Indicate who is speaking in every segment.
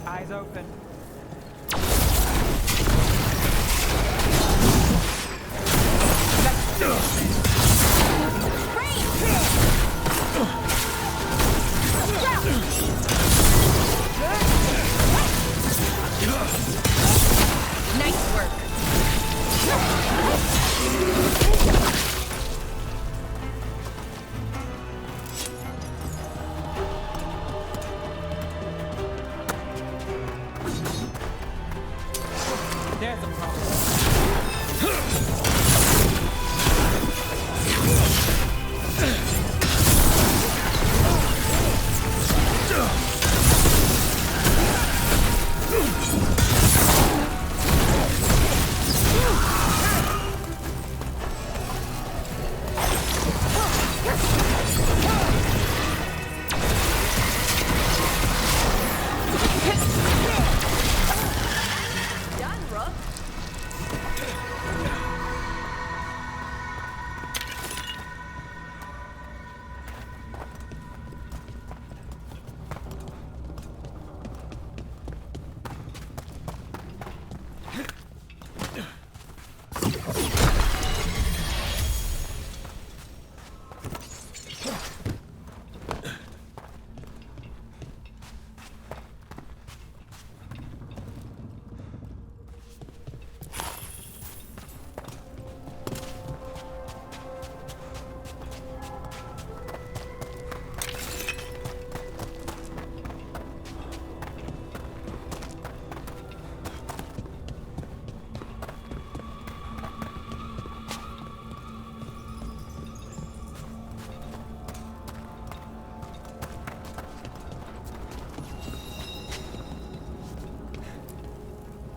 Speaker 1: Eyes open.
Speaker 2: Nice work.
Speaker 1: There's a problem.
Speaker 2: Done, Rook.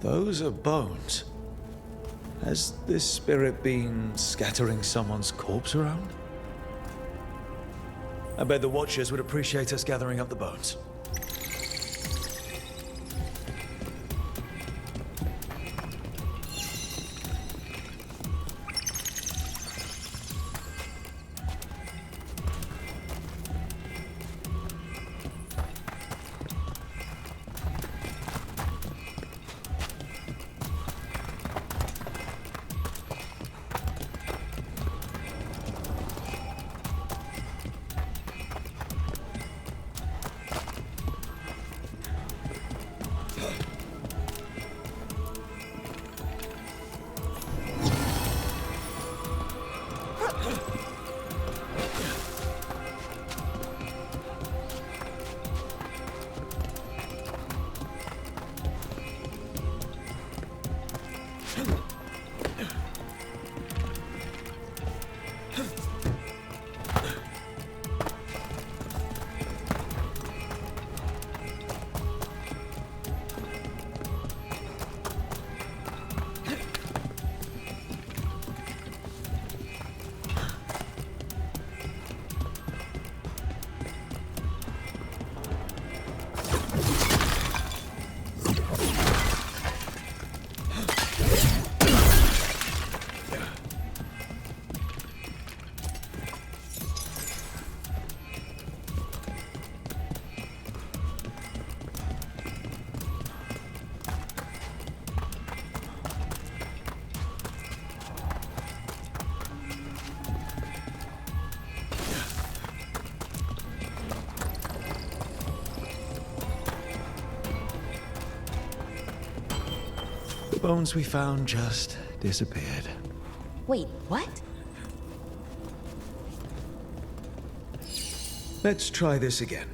Speaker 3: Those are bones. Has this spirit been scattering someone's corpse around? I bet the Watchers would appreciate us gathering up the bones. The bones we found just disappeared.
Speaker 2: Wait, what?
Speaker 3: Let's try this again.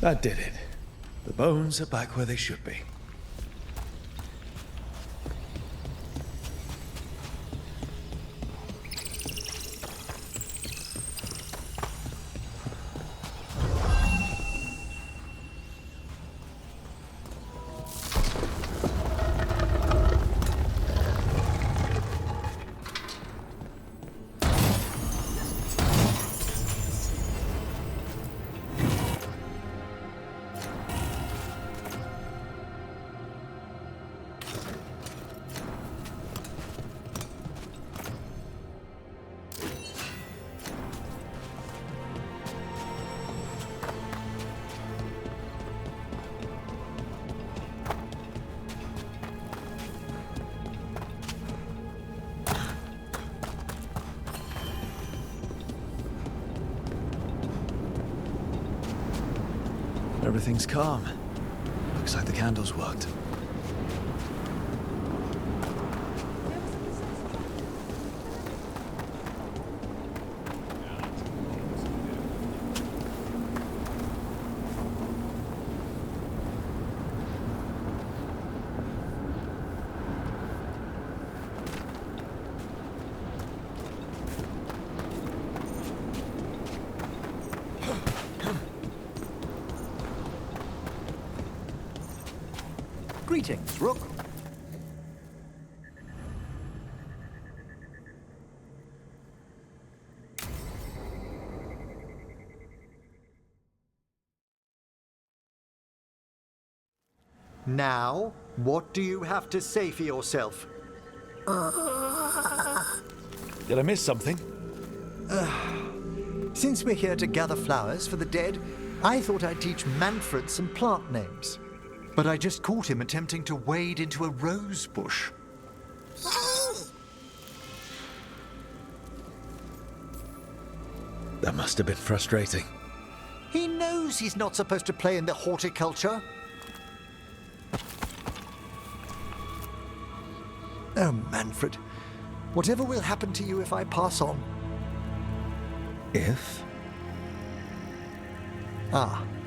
Speaker 3: That did it. The bones are back where they should be. Everything's calm. Looks like the candles worked.
Speaker 1: Greetings, Rook. Now, what do you have to say for yourself?
Speaker 3: Did I miss something?
Speaker 1: Since we're here to gather flowers for the dead, I thought I'd teach Manfred some plant names. But I just caught him attempting to wade into a rose bush.
Speaker 3: That must have been frustrating.
Speaker 1: He knows he's not supposed to play in the horticulture. Oh, Manfred. Whatever will happen to you if I pass on?
Speaker 3: If?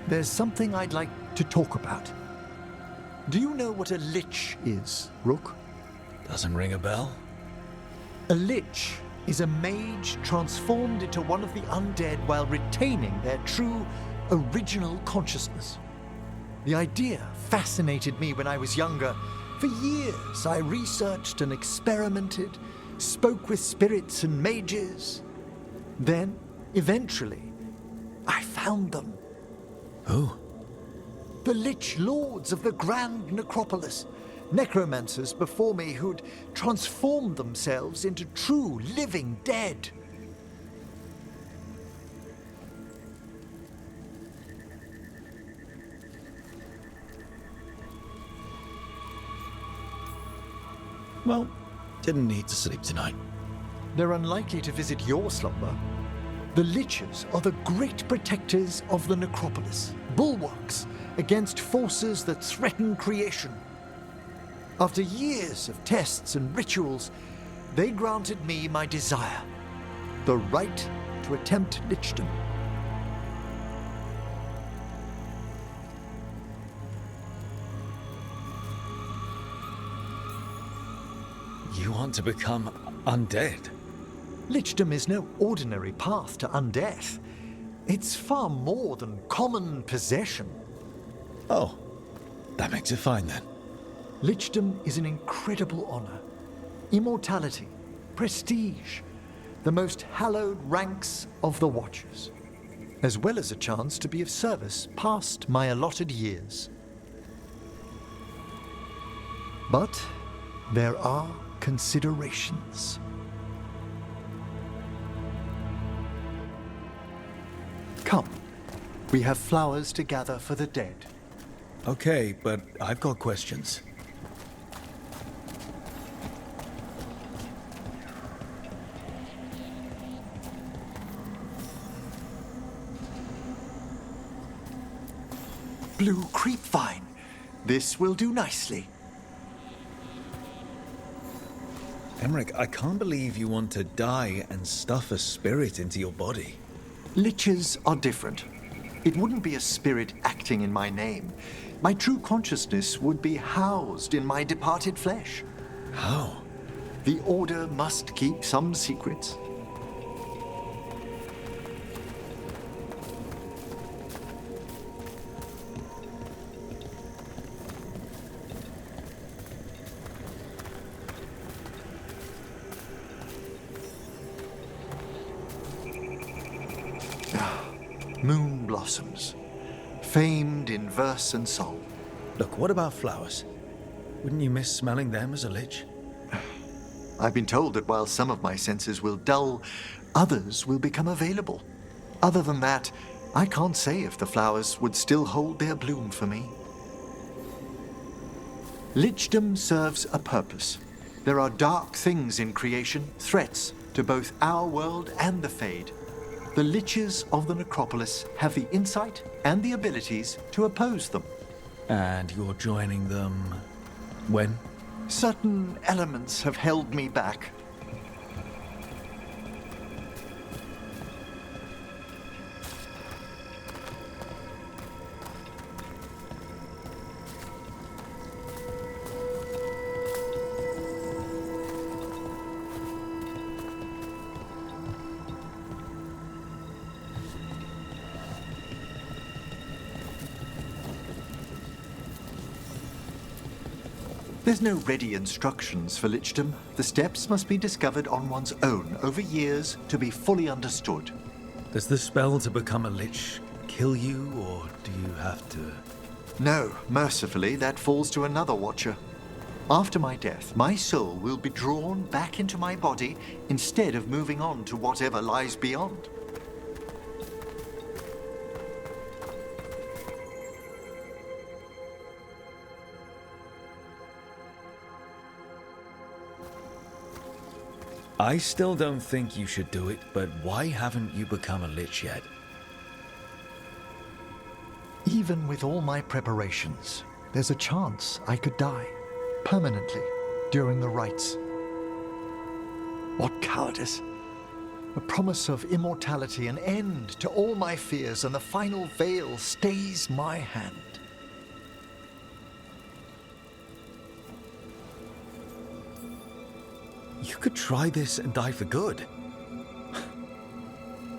Speaker 1: There's something I'd like to talk about. Do you know what a lich is, Rook?
Speaker 3: Doesn't ring a bell?
Speaker 1: A lich is a mage transformed into one of the undead while retaining their true, original consciousness. The idea fascinated me when I was younger. For years, I researched and experimented, spoke with spirits and mages. Then, eventually, I found them.
Speaker 3: Who?
Speaker 1: The Lich Lords of the Grand Necropolis. Necromancers before me who'd transformed themselves into true living dead.
Speaker 3: Well, didn't need to sleep tonight.
Speaker 1: They're unlikely to visit your slumber. The Liches are the great protectors of the Necropolis, bulwarks against forces that threaten creation. After years of tests and rituals, they granted me my desire, the right to attempt lichdom.
Speaker 3: You want to become undead?
Speaker 1: Lichdom is no ordinary path to undeath. It's far more than common possession.
Speaker 3: Oh, that makes it fine then.
Speaker 1: Lichdom is an incredible honor. Immortality, prestige, the most hallowed ranks of the Watchers, as well as a chance to be of service past my allotted years. But there are considerations. Come, we have flowers to gather for the dead.
Speaker 3: Okay, but I've got questions.
Speaker 1: Blue creepvine. This will do nicely.
Speaker 3: Emmerich, I can't believe you want to die and stuff a spirit into your body.
Speaker 1: Liches are different. It wouldn't be a spirit acting in my name. My true consciousness would be housed in my departed flesh.
Speaker 3: How?
Speaker 1: The Order must keep some secrets. Moon blossoms, famed in verse and song.
Speaker 3: Look, what about flowers? Wouldn't you miss smelling them as a lich?
Speaker 1: I've been told that while some of my senses will dull, others will become available. Other than that, I can't say if the flowers would still hold their bloom for me. Lichdom serves a purpose. There are dark things in creation, threats to both our world and the Fade. The Liches of the Necropolis have the insight and the abilities to oppose them.
Speaker 3: And you're joining them when?
Speaker 1: Certain elements have held me back. There's no ready instructions for Lichdom. The steps must be discovered on one's own over years to be fully understood.
Speaker 3: Does the spell to become a lich kill you, or do you have to?
Speaker 1: No, mercifully, that falls to another watcher. After my death, my soul will be drawn back into my body instead of moving on to whatever lies beyond.
Speaker 3: I still don't think you should do it, but why haven't you become a lich yet?
Speaker 1: Even with all my preparations, there's a chance I could die permanently during the rites. What cowardice! A promise of immortality, an end to all my fears, and the final veil stays my hand.
Speaker 3: You could try this and die for good.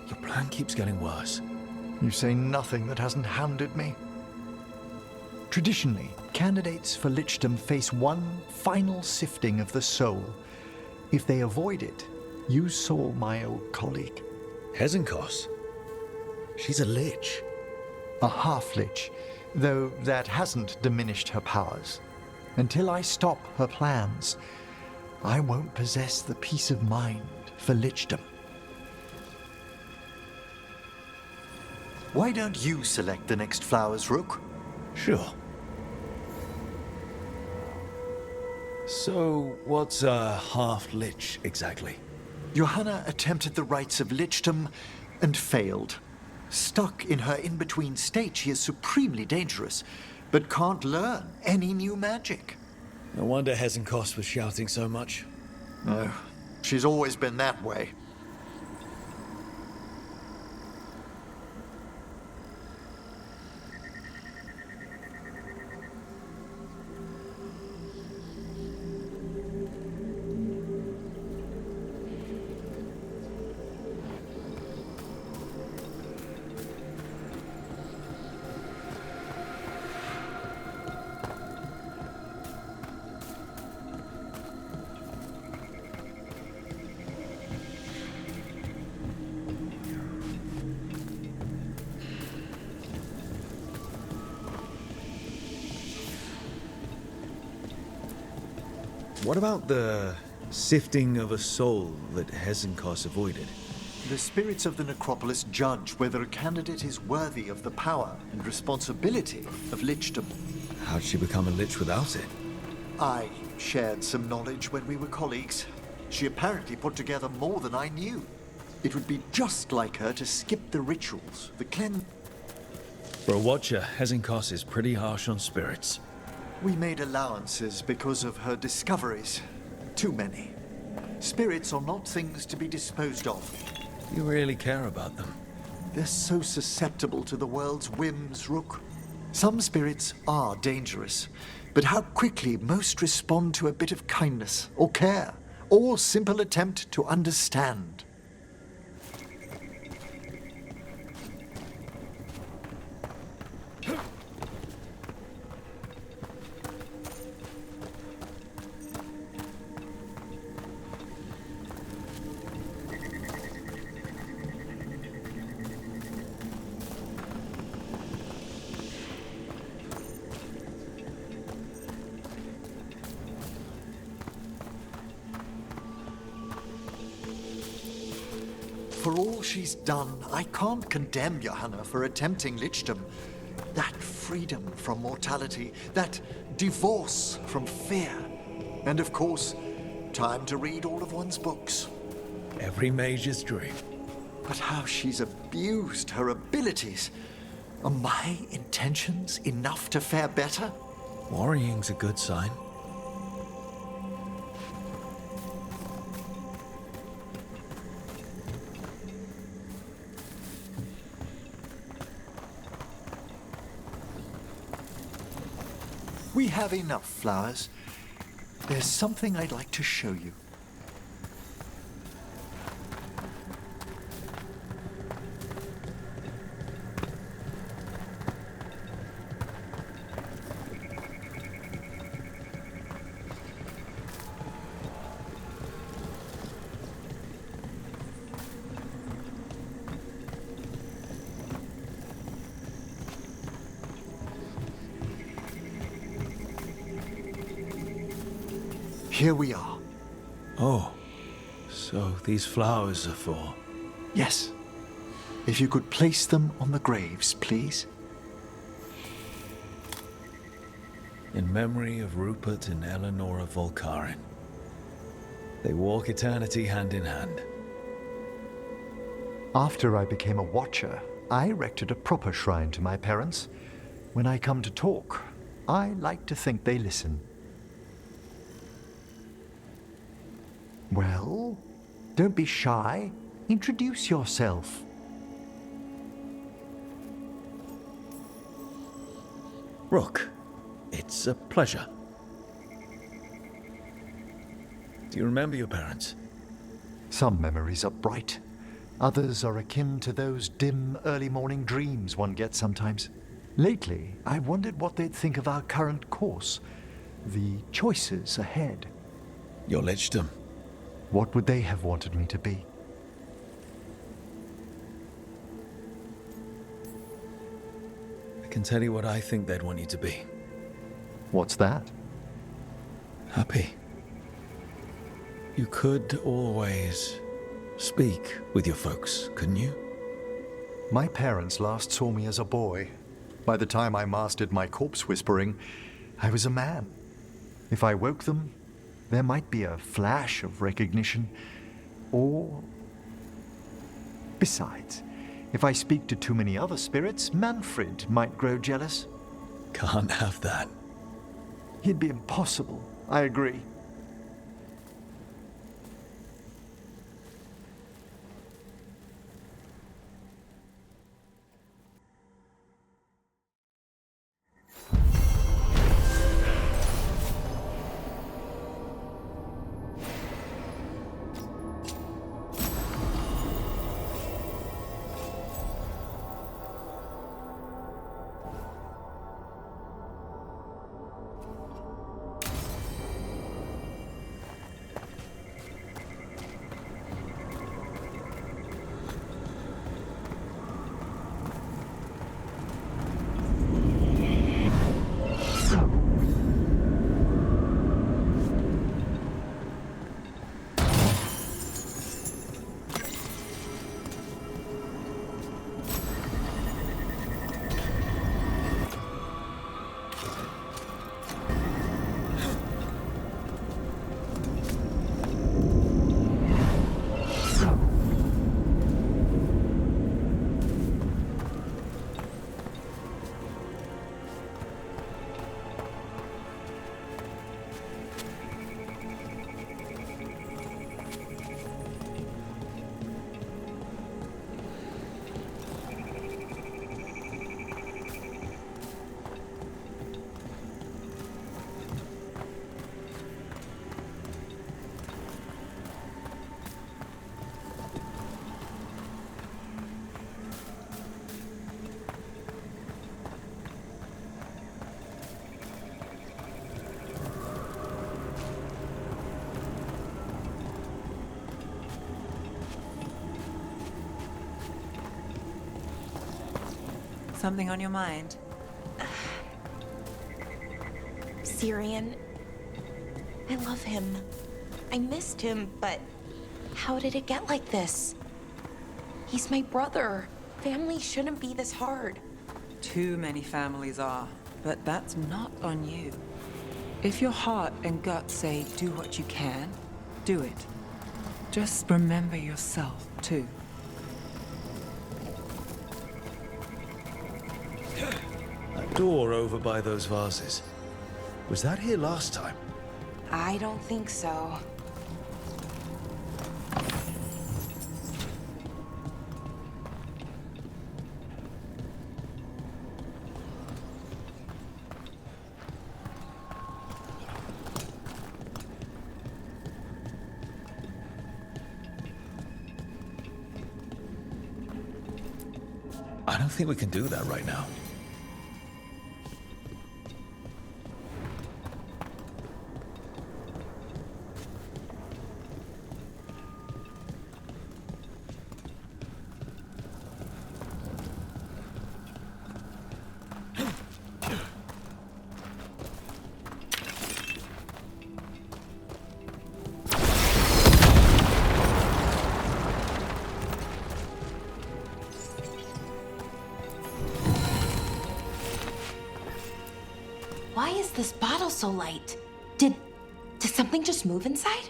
Speaker 3: Your plan keeps getting worse.
Speaker 1: You say nothing that hasn't hounded me. Traditionally, candidates for Lichdom face one final sifting of the soul. If they avoid it, you saw my old colleague.
Speaker 3: Hezenkos? She's a lich.
Speaker 1: A half-lich, though that hasn't diminished her powers. Until I stop her plans, I won't possess the peace of mind for Lichdom. Why don't you select the next flowers, Rook?
Speaker 3: Sure. So, what's a half-lich exactly?
Speaker 1: Johanna attempted the rites of Lichdom and failed. Stuck in her in-between state, she is supremely dangerous, but can't learn any new magic.
Speaker 3: No wonder Hezenkos was shouting so much.
Speaker 1: No, she's always been that way.
Speaker 3: What about the sifting of a soul that Hezenkos avoided?
Speaker 1: The spirits of the necropolis judge whether a candidate is worthy of the power and responsibility of Lichdom.
Speaker 3: How'd she become a lich without it?
Speaker 1: I shared some knowledge when we were colleagues. She apparently put together more than I knew. It would be just like her to skip the rituals, the
Speaker 3: For a watcher, Hezenkos is pretty harsh on spirits.
Speaker 1: We made allowances because of her discoveries. Too many. Spirits are not things to be disposed of.
Speaker 3: You really care about them.
Speaker 1: They're so susceptible to the world's whims, Rook. Some spirits are dangerous, but how quickly most respond to a bit of kindness or care or simple attempt to understand. For all she's done, I can't condemn Johanna for attempting lichdom. That freedom from mortality, that divorce from fear, and of course, time to read all of one's books.
Speaker 3: Every mage's dream.
Speaker 1: But how she's abused her abilities. Are my intentions enough to fare better?
Speaker 3: Worrying's a good sign.
Speaker 1: We have enough flowers. There's something I'd like to show you. Here we are.
Speaker 3: Oh, so these flowers are for...
Speaker 1: Yes. If you could place them on the graves, please.
Speaker 3: In memory of Rupert and Eleanor of Volcarin. They walk eternity hand in hand.
Speaker 1: After I became a watcher, I erected a proper shrine to my parents. When I come to talk, I like to think they listen. Well, don't be shy. Introduce yourself.
Speaker 3: Rook, it's a pleasure. Do you remember your parents?
Speaker 1: Some memories are bright. Others are akin to those dim early morning dreams one gets sometimes. Lately, I wondered what they'd think of our current course, the choices ahead.
Speaker 3: Your lichdom.
Speaker 1: What would they have wanted me to be?
Speaker 3: I can tell you what I think they'd want you to be.
Speaker 1: What's that?
Speaker 3: Happy. You could always speak with your folks, couldn't you?
Speaker 1: My parents last saw me as a boy. By the time I mastered my corpse whispering, I was a man. If I woke them, there might be a flash of recognition, or... Besides, if I speak to too many other spirits, Manfred might grow jealous.
Speaker 3: Can't have that.
Speaker 1: He'd be impossible, I agree.
Speaker 4: Something on your mind?
Speaker 2: Syrian. I love him. I missed him, but how did it get like this? He's my brother. Family shouldn't be this hard.
Speaker 4: Too many families are, but that's not on you. If your heart and gut say do what you can, do it. Just remember yourself, too.
Speaker 3: That door over by those vases. Was that here last time?
Speaker 2: I don't think so.
Speaker 3: I don't think we can do that right now.
Speaker 2: Why is this bottle so light? Did something just move inside?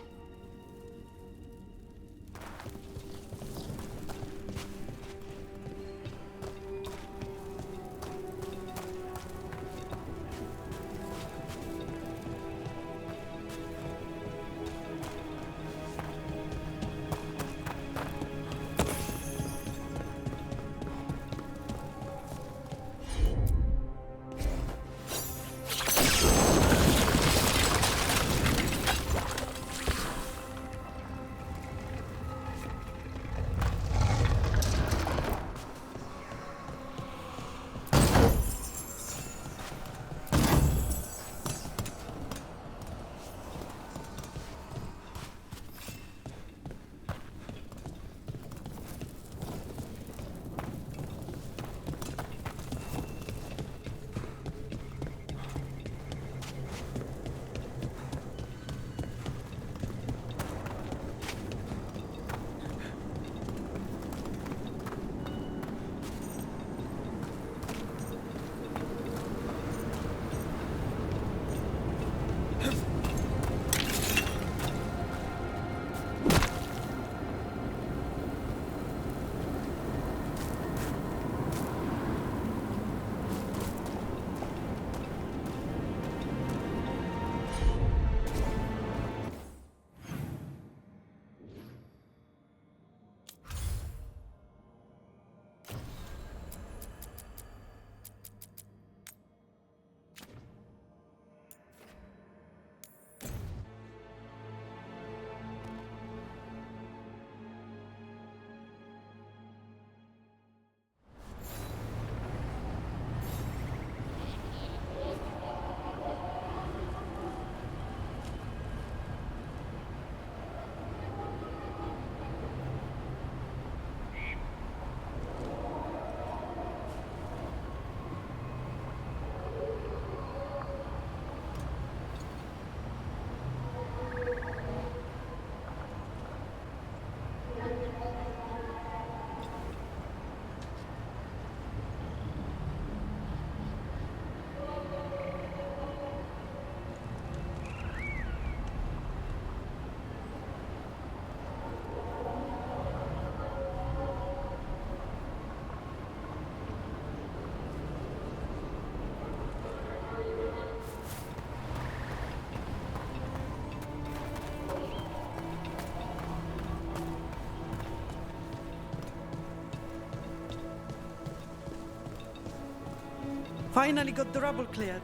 Speaker 5: Finally got the rubble cleared.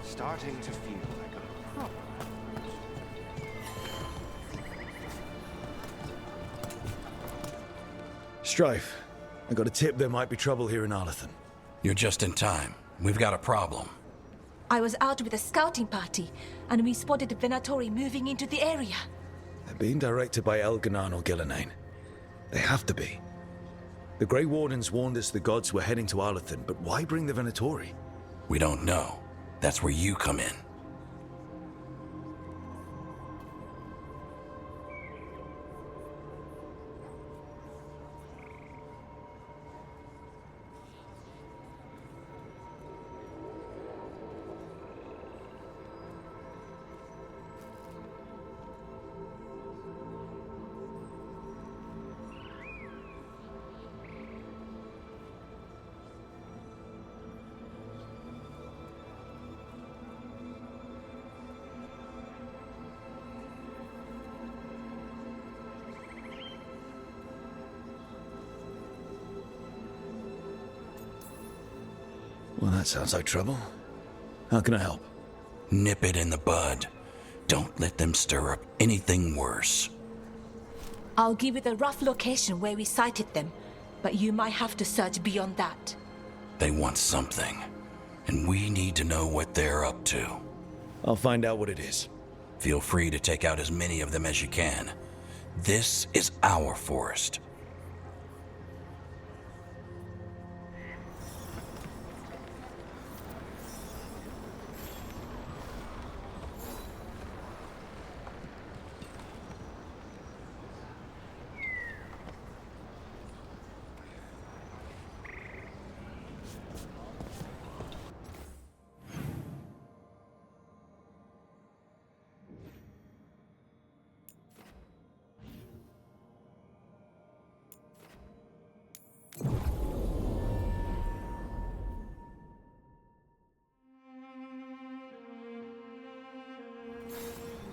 Speaker 6: Starting to feel like a proper.
Speaker 3: Strife, I got a tip there might be trouble here in Arlathan.
Speaker 7: You're just in time. We've got a problem.
Speaker 8: I was out with a scouting party, and we spotted the Venatori moving into the area.
Speaker 3: They're being directed by Elganan or Gillenane. They have to be. The Grey Wardens warned us the gods were heading to Arlathan, but why bring the Venatori?
Speaker 7: We don't know. That's where you come in.
Speaker 3: Well, that sounds like trouble. How can I help?
Speaker 7: Nip it in the bud. Don't let them stir up anything worse.
Speaker 8: I'll give you the rough location where we sighted them, but you might have to search beyond that.
Speaker 7: They want something, and we need to know what they're up to.
Speaker 3: I'll find out what it is.
Speaker 7: Feel free to take out as many of them as you can. This is our forest.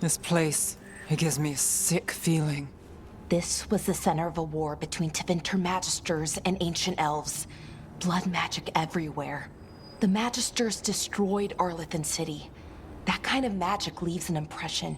Speaker 4: This place, it gives me a sick feeling.
Speaker 2: This was the center of a war between Tevinter Magisters and ancient elves. Blood magic everywhere. The Magisters destroyed Arlathan City. That kind of magic leaves an impression.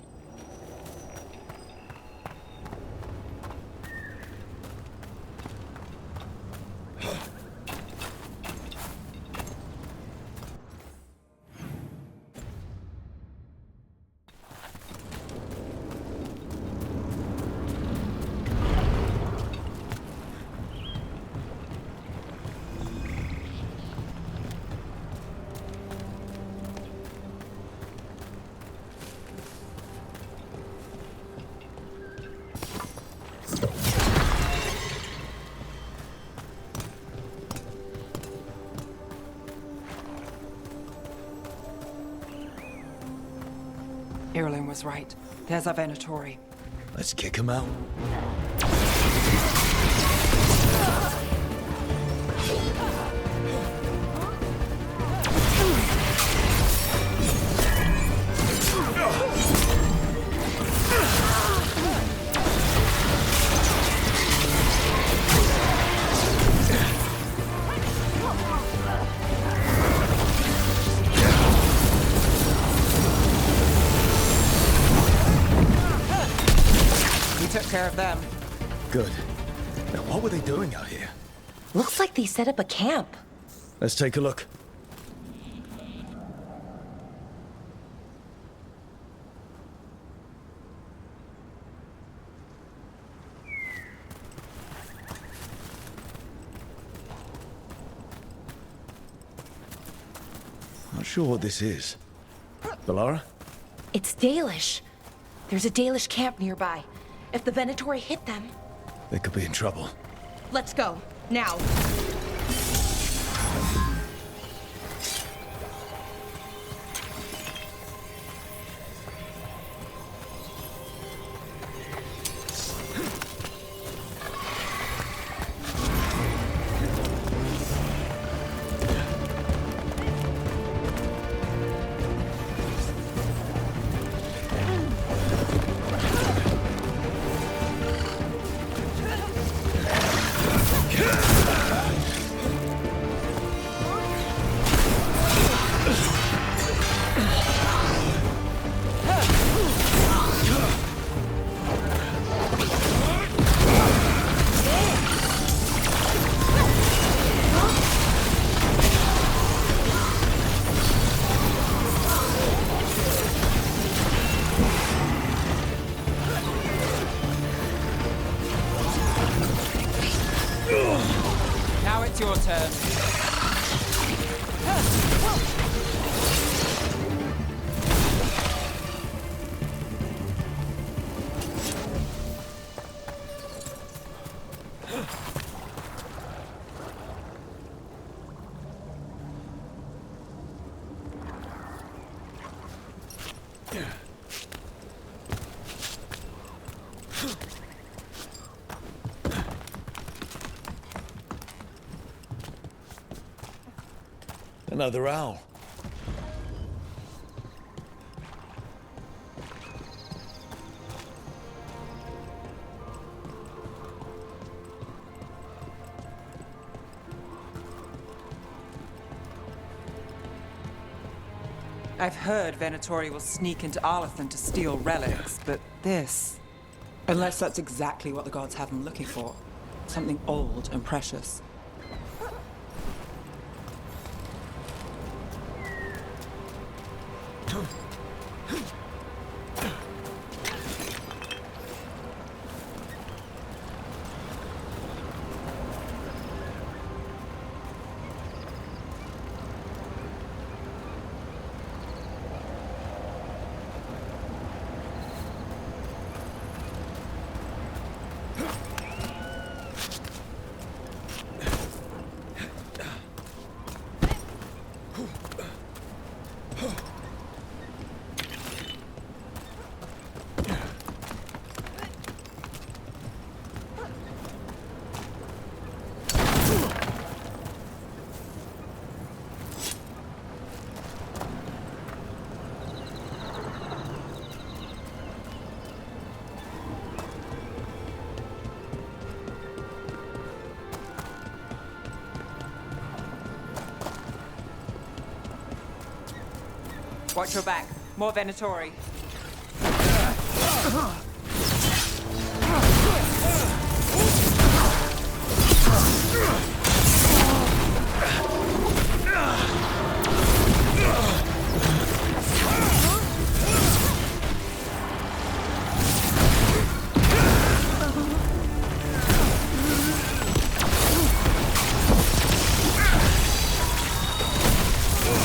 Speaker 4: Erlen was right. There's our Venatori.
Speaker 3: Let's kick him out.
Speaker 4: Took care of them.
Speaker 3: Good. Now, what were they doing out here?
Speaker 2: Looks like they set up a camp.
Speaker 3: Let's take a look. Not sure what this is. Valara?
Speaker 2: It's Dalish. There's a Dalish camp nearby. If the Venatori hit them...
Speaker 3: They could be in trouble.
Speaker 2: Let's go. Now.
Speaker 4: turn.
Speaker 3: Another owl.
Speaker 4: I've heard Venatori will sneak into Arlathan to steal relics, but this... Unless that's exactly what the gods have him looking for. Something old and precious. Watch your back. More Venatori.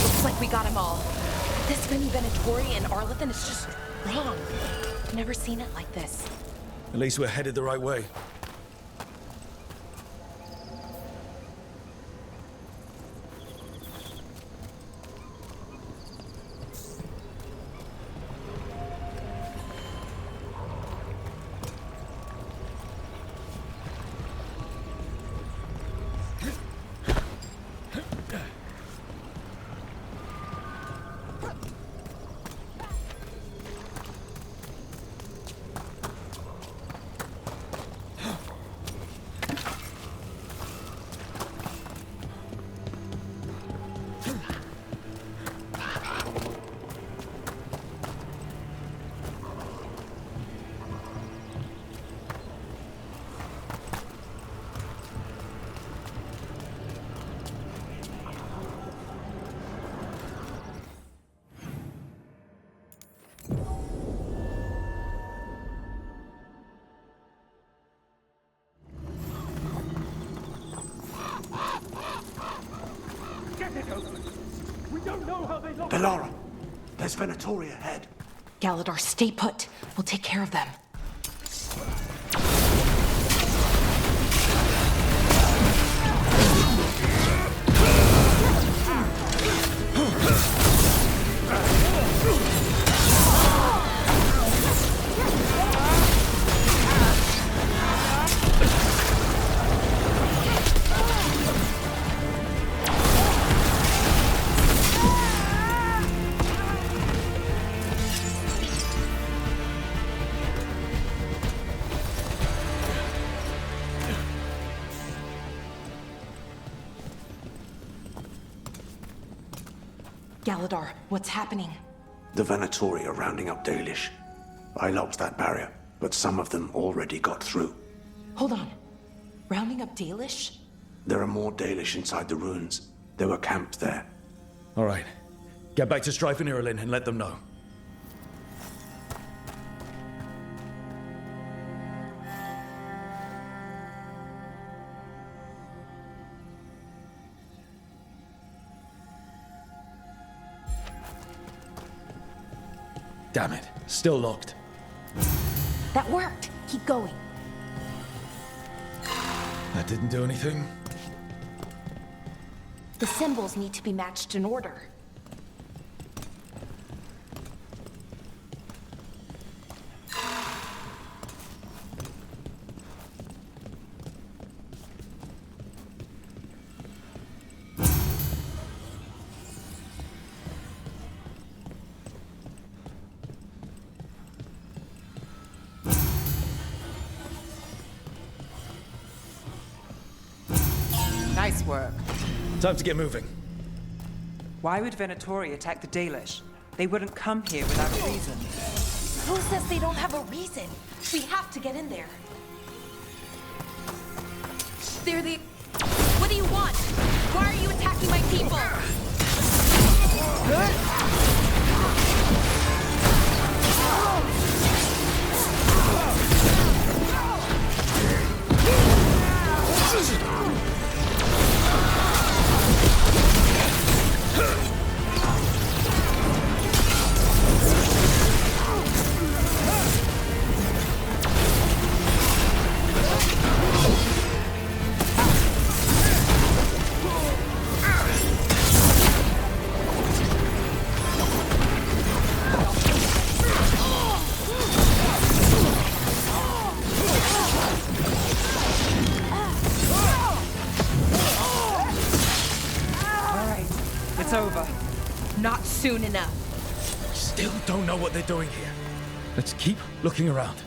Speaker 2: Looks like we got them all. This many Venatori in Arlathan is just wrong. I've never seen it like this.
Speaker 3: At least we're headed the right way.
Speaker 6: Bellara, there's Venatori ahead.
Speaker 2: Galador, stay put. We'll take care of them. Galador, what's happening?
Speaker 6: The Venatori are rounding up Dalish. I locked that barrier, but some of them already got through.
Speaker 2: Hold on. Rounding up Dalish?
Speaker 6: There are more Dalish inside the ruins. They were camped there.
Speaker 3: All right. Get back to Strife and Irelin and let them know. Damn it. Still locked.
Speaker 2: That worked. Keep going.
Speaker 3: That didn't do anything.
Speaker 2: The symbols need to be matched in order.
Speaker 4: Nice work.
Speaker 3: Time to get moving.
Speaker 4: Why would Venatori attack the Dalish? They wouldn't come here without a reason.
Speaker 2: Who says they don't have a reason? We have to get in there. They're the... What do you want? Why are you attacking my people?
Speaker 4: It's over.
Speaker 2: Not soon enough.
Speaker 3: Still don't know what they're doing here. Let's keep looking around.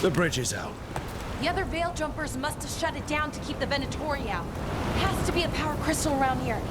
Speaker 3: The bridge is out.
Speaker 2: The other Veil Jumpers must have shut it down to keep the Venatori out. Has to be a power crystal around here.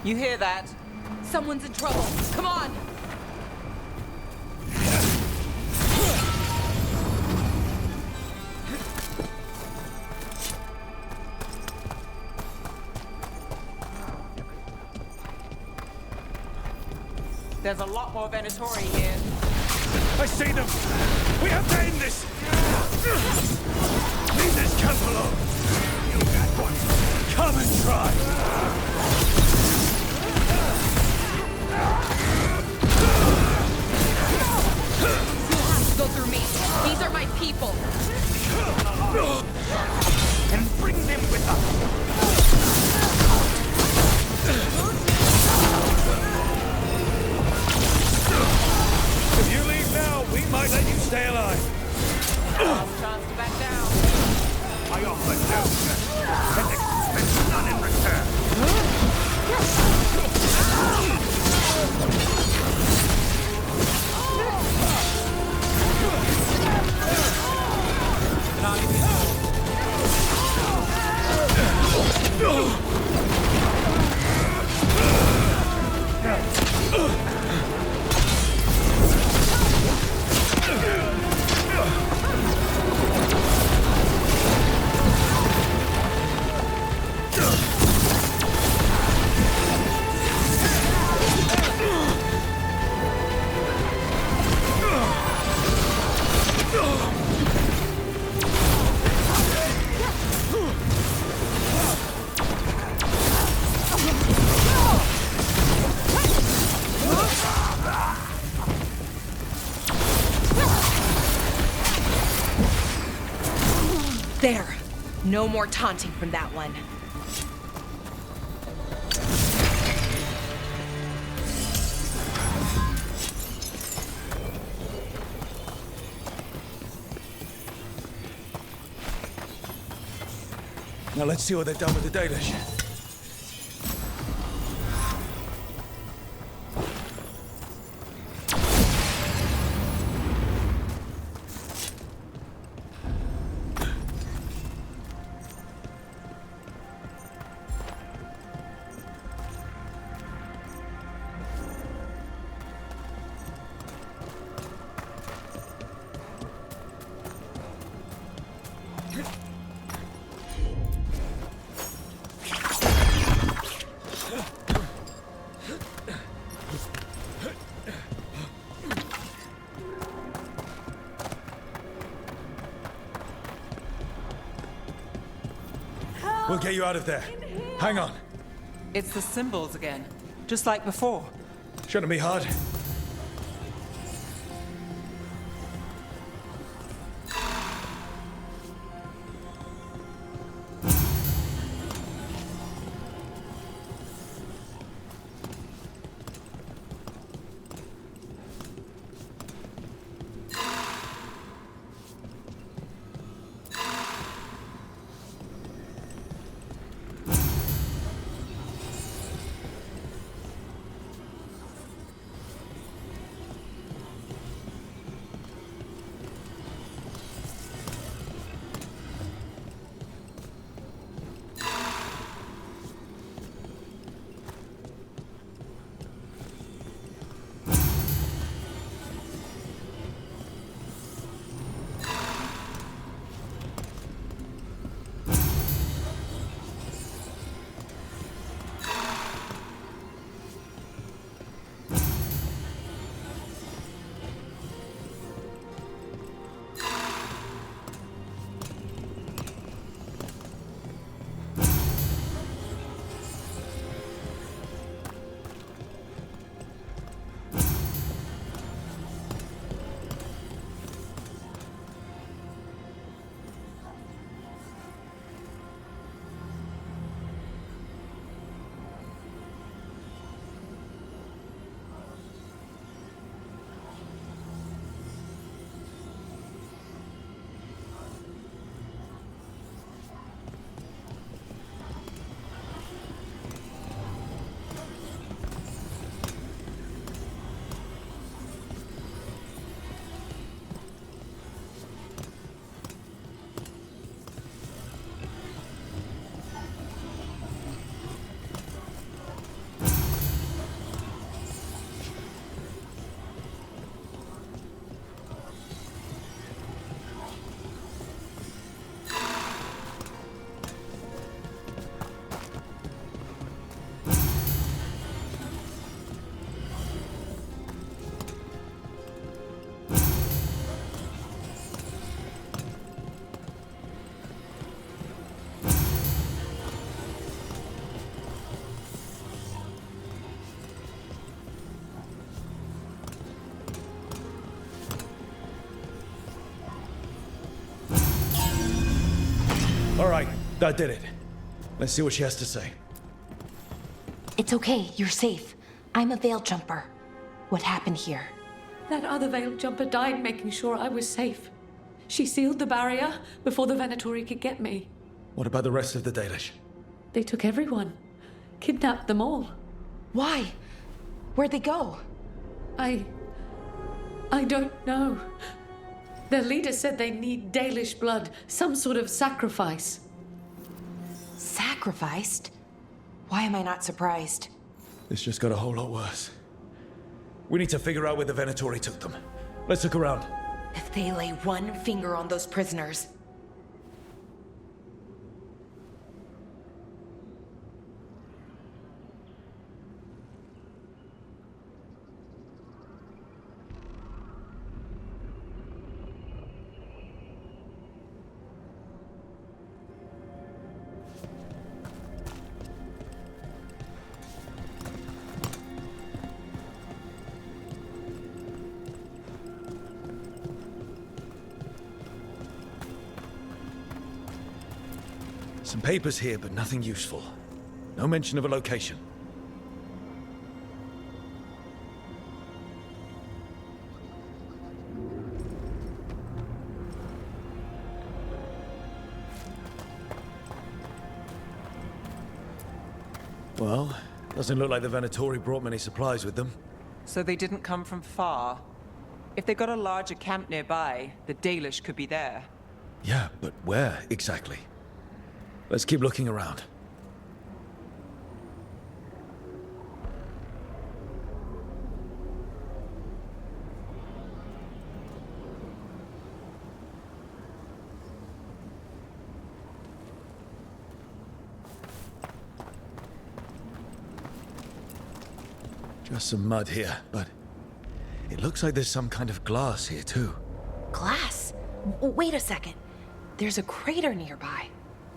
Speaker 4: You hear that?
Speaker 2: Someone's in trouble. Come on!
Speaker 4: There's a lot more Venatori here.
Speaker 3: I see them! We have to end this! Leave this camp alone! You got one! Come and try!
Speaker 2: You'll have to go through me. These are my people.
Speaker 3: And bring them with us! If you leave now, we might let you stay alive.
Speaker 4: Last chance to back down.
Speaker 6: I offer no and expect none in return.
Speaker 2: There. No more taunting from that one.
Speaker 3: Now let's see what they've done with the Thedas. We'll get you out of there. Hang on.
Speaker 4: It's the symbols again, just like before.
Speaker 3: Shouldn't be hard. All right, that did it. Let's see what she has to say.
Speaker 2: It's okay, you're safe. I'm a veil jumper. What happened here?
Speaker 5: That other veil jumper died making sure I was safe. She sealed the barrier before the Venatori could get me.
Speaker 3: What about the rest of the Thedas?
Speaker 5: They took everyone. Kidnapped them all.
Speaker 2: Why? Where'd they go?
Speaker 5: I don't know. Their leader said they need Dalish blood, some sort of sacrifice.
Speaker 2: Sacrificed? Why am I not surprised?
Speaker 3: This just got a whole lot worse. We need to figure out where the Venatori took them. Let's look around.
Speaker 2: If they lay one finger on those prisoners...
Speaker 3: Some papers here, but nothing useful. No mention of a location. Well, doesn't look like the Venatori brought many supplies with them.
Speaker 4: So they didn't come from far. If they got a larger camp nearby, the Dalish could be there.
Speaker 3: Yeah, but where exactly? Let's keep looking around. Just some mud here, but it looks like there's some kind of glass here too.
Speaker 2: Glass? Wait a second. There's a crater nearby.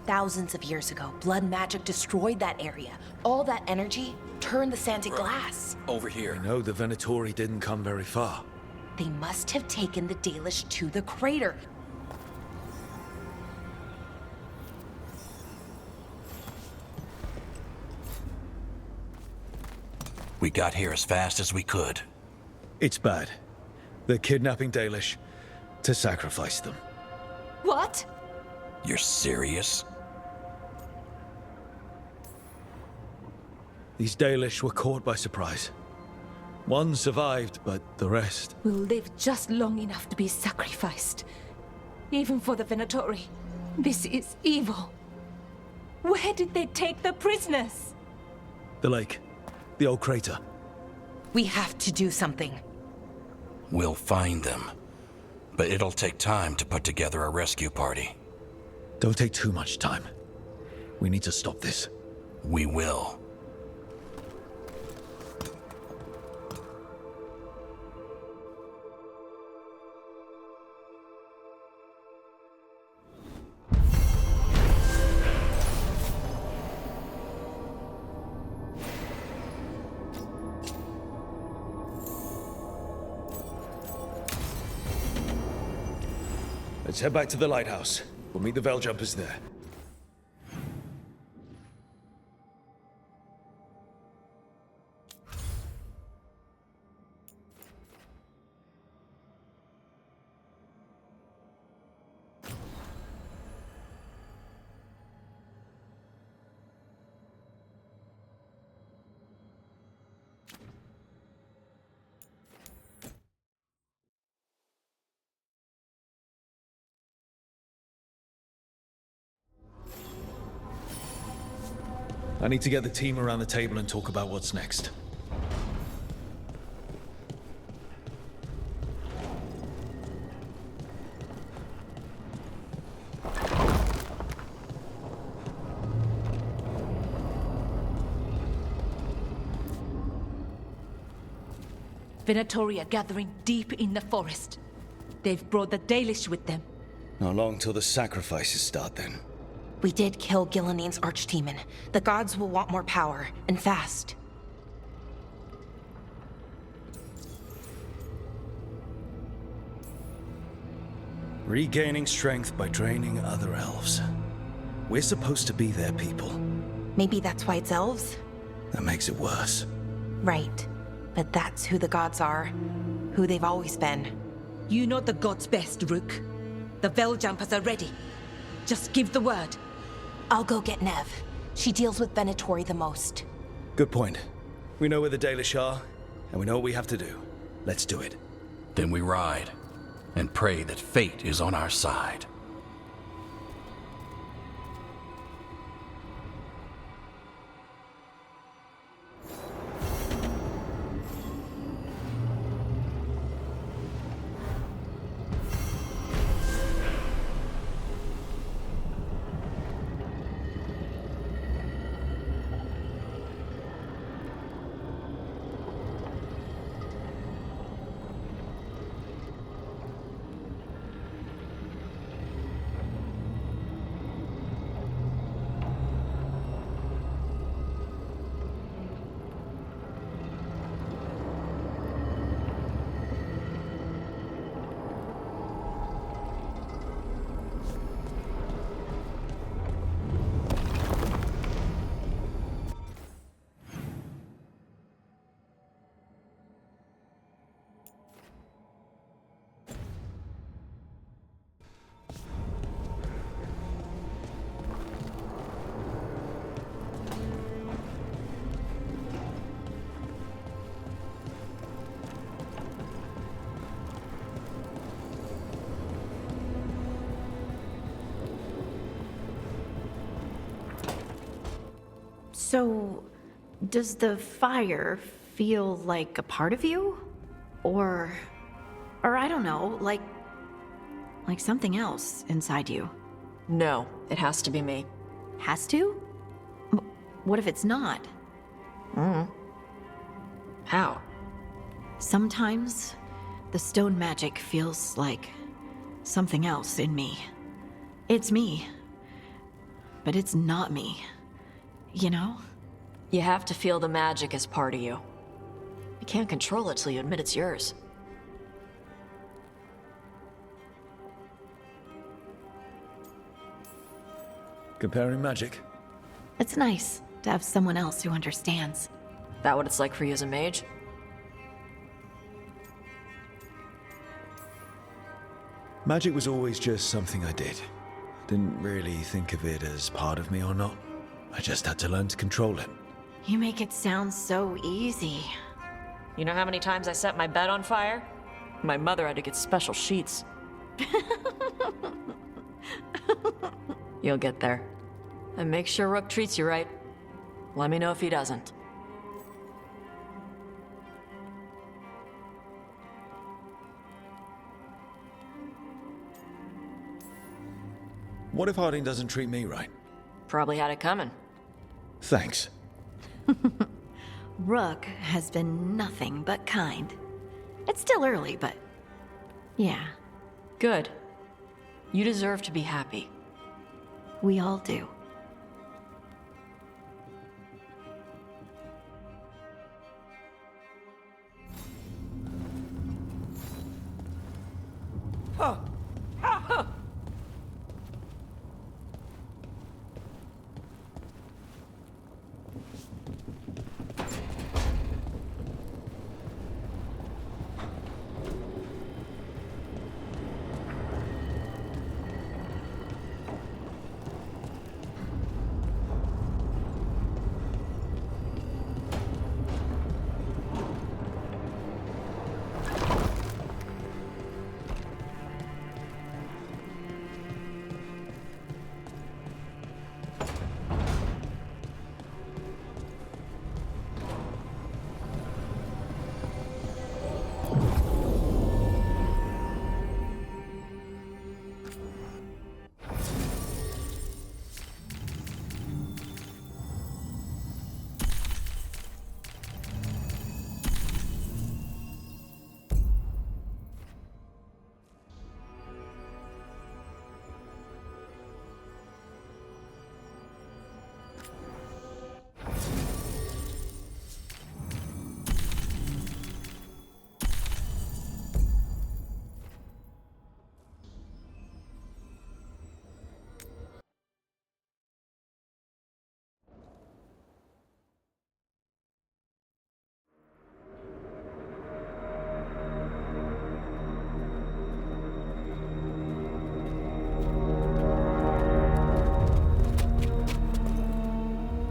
Speaker 2: Thousands of years ago, blood magic destroyed that area. All that energy turned the sand to glass.
Speaker 7: Over here.
Speaker 3: I know the Venatori didn't come very far.
Speaker 2: They must have taken the Dalish to the crater.
Speaker 7: We got here as fast as we could.
Speaker 3: It's bad. They're kidnapping Dalish to sacrifice them.
Speaker 8: What?
Speaker 7: You're serious?
Speaker 3: These Dalish were caught by surprise. One survived, but the rest...
Speaker 8: Will live just long enough to be sacrificed. Even for the Venatori. This is evil. Where did they take the prisoners?
Speaker 3: The lake. The old crater.
Speaker 2: We have to do something.
Speaker 7: We'll find them. But it'll take time to put together a rescue party.
Speaker 3: Don't take too much time. We need to stop this.
Speaker 7: We will.
Speaker 3: Let's head back to the lighthouse. We'll meet the Veiljumpers there. I need to get the team around the table and talk about what's next.
Speaker 8: Venatori are gathering deep in the forest. They've brought the Dalish with them.
Speaker 3: Not long till the sacrifices start then.
Speaker 2: We did kill Gilanine's archdemon. The gods will want more power, and fast.
Speaker 3: Regaining strength by draining other elves. We're supposed to be their people.
Speaker 2: Maybe that's why it's elves?
Speaker 3: That makes it worse.
Speaker 2: Right. But that's who the gods are. Who they've always been.
Speaker 8: You know the gods best, Rook. The Veiljumpers are ready. Just give the word.
Speaker 2: I'll go get Nev. She deals with Venatori the most.
Speaker 3: Good point. We know where the Dalish are, and we know what we have to do. Let's do it.
Speaker 7: Then we ride, and pray that fate is on our side.
Speaker 9: So, does the fire feel like a part of you? Or I don't know, like something else inside you?
Speaker 10: No, it has to be me.
Speaker 9: Has to? What if it's not?
Speaker 10: How?
Speaker 9: Sometimes the stone magic feels like something else in me. It's me, but it's not me. You know?
Speaker 10: You have to feel the magic as part of you. You can't control it till you admit it's yours.
Speaker 3: Comparing magic?
Speaker 9: It's nice to have someone else who understands.
Speaker 10: That what it's like for you as a mage?
Speaker 3: Magic was always just something I did. Didn't really think of it as part of me or not. I just had to learn to control it.
Speaker 9: You make it sound so easy.
Speaker 10: You know how many times I set my bed on fire? My mother had to get special sheets. You'll get there. And make sure Rook treats you right. Let me know if he doesn't.
Speaker 3: What if Harding doesn't treat me right?
Speaker 10: Probably had it coming.
Speaker 3: Thanks.
Speaker 9: Rook has been nothing but kind. It's still early, but yeah,
Speaker 10: Good. You deserve to be happy.
Speaker 9: we all do.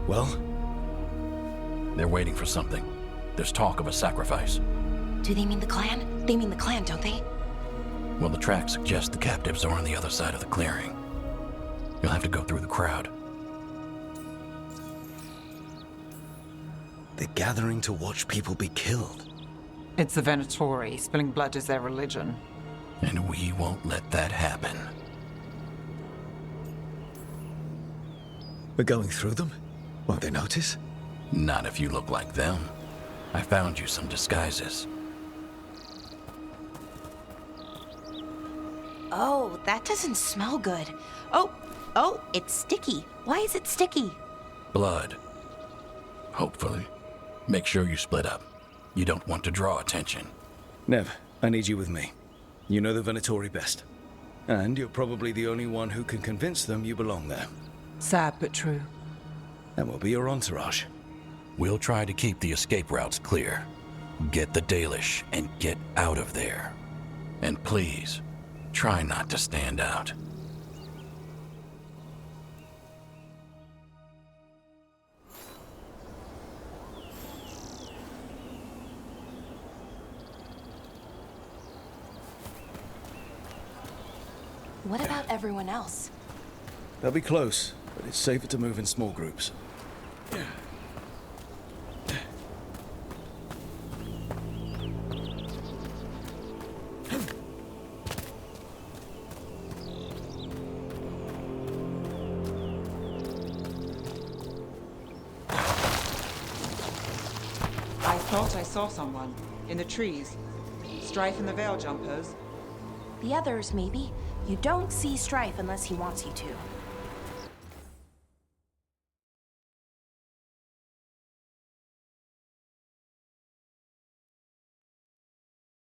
Speaker 3: Well?
Speaker 7: They're waiting for something. There's talk of a sacrifice.
Speaker 2: Do they mean the clan? They mean the clan, don't they?
Speaker 7: Well, the tracks suggest the captives are on the other side of the clearing. You'll have to go through the crowd.
Speaker 3: They're gathering to watch people be killed.
Speaker 4: It's the Venatori. Spilling blood is their religion.
Speaker 7: And we won't let that happen.
Speaker 3: We're going through them? Won't they notice?
Speaker 7: Not if you look like them. I found you some disguises.
Speaker 2: Oh, that doesn't smell good. Oh, it's sticky. Why is it sticky?
Speaker 7: Blood. Hopefully. Make sure you split up. You don't want to draw attention.
Speaker 3: Nev, I need you with me. You know the Venatori best. And you're probably the only one who can convince them you belong there.
Speaker 4: Sad but true.
Speaker 3: And we'll be your entourage.
Speaker 7: We'll try to keep the escape routes clear. Get the Dalish and get out of there. And please, try not to stand out.
Speaker 2: What about everyone else?
Speaker 3: They'll be close, but it's safer to move in small groups.
Speaker 4: I saw someone. In the trees. Strife and the Veil Jumpers.
Speaker 2: The others, maybe. You don't see Strife unless he wants you to.